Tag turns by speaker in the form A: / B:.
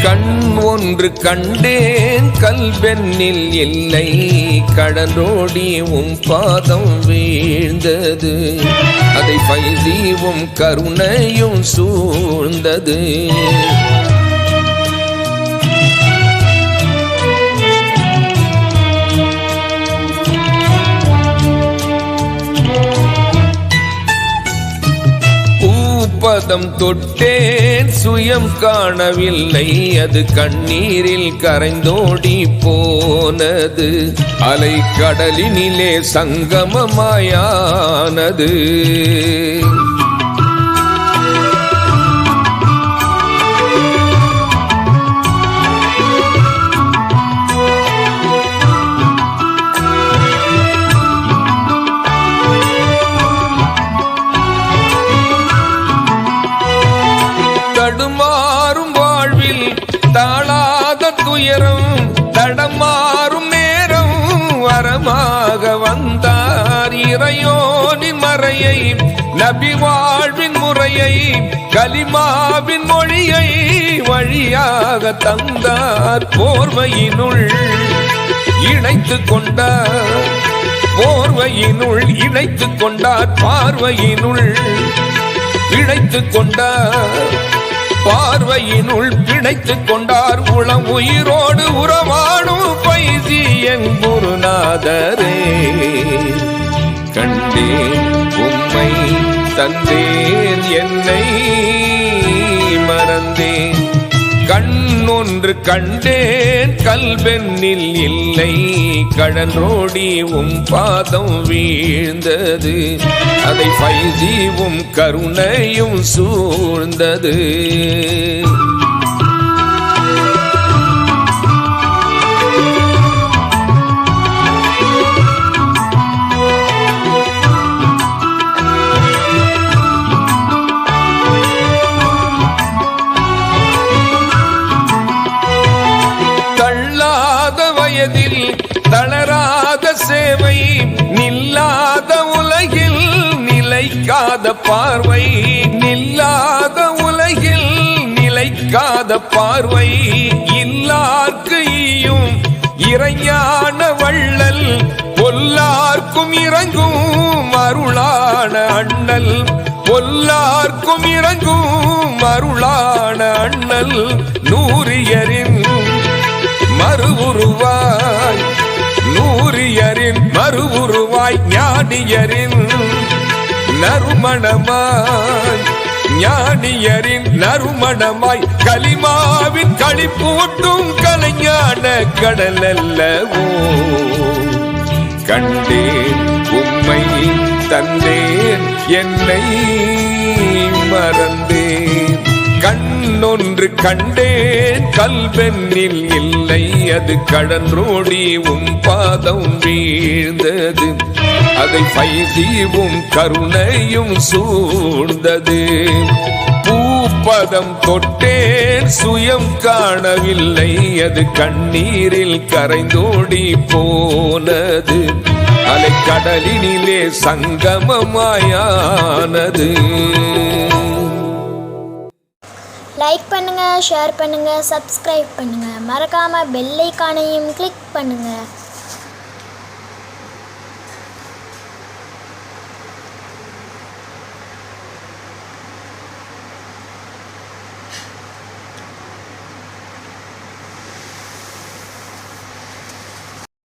A: கண் ஒன்று கண்டேன் கல்வெண்ணில் இல்லை கடலோடி பாதம் வீழ்ந்தது அதை பைதீவும் கருணையும் சூழ்ந்தது பதம் தொட்டேன் சுயம் காணவில்லை அது கண்ணீரில் கரைந்தோடி போனது அலை கடலினிலே சங்கமமாயானது தடுமாறும் வாழ்வில் தாழாத துயரம் தடமாறும் நேரம் வரமாக வந்தார் இறையோனின் மறையை நபி வாழ்வின் முறையை கலிமாவின் மொழியை வழியாக தந்தார் போர்வையினுள் இணைத்து கொண்டார் போர்வையினுள் இணைத்து கொண்டார் பார்வையினுள் இணைத்து கொண்டார் பார்வையினுள் பிணைத்துக் கொண்டார் உளம் உயிரோடு உறவாடும் பைசி என் குருநாதரே கண்டேன் உம்மை தந்தேன் என்னை மறந்தேன் கண் ஒன்று கண்டேன் கல்வெண்ணில் இல்லை கடலோடி பாதம் வீழ்ந்தது அதை பைதீவும் கருணையும் சூழ்ந்தது தளராத சேவை நில்லாத உலகில் நிலைக்காத பார்வை நில்லாத உலகில் நிலைக்காத பார்வை இல்லார்க்கு ஈயும் இறைஞான வள்ளல் பொல்லார்க்கும் இறங்கும் அருளான அண்ணல் பொல்லார்க்கும் இறங்கும் அருளான அண்ணல் நூறியரின் மறுவுருவாய் நூறியரின் மறுவுருவாய் ஞானியரின் நறுமணமாய் ஞானியரின் நறுமணமாய் கலிமாவின் களிப்பூட்டும் கலைஞான கடல் அல்லவோ கண்டேன் உம்மை தந்தேன் என்னை மறந்தேன் கண்ணொன்று கண்டேன் கல்வெண்ணில் இல்லை அது கடலோடி பாதம் வீழ்ந்தது அதை பைதீவும் கருணையும் சூழ்ந்தது பூப்பதம் தொட்டேன் சுயம் காணவில்லை அது கண்ணீரில் கரைந்தோடி போனது அலை கடலினிலே சங்கமமாயானது.
B: லைக் பண்ணுங்க, ஷேர் பண்ணுங்க, சப்ஸ்கிரைப் பண்ணுங்க, மறக்காம பெல் ஐகானையும் கிளிக் பண்ணுங்க.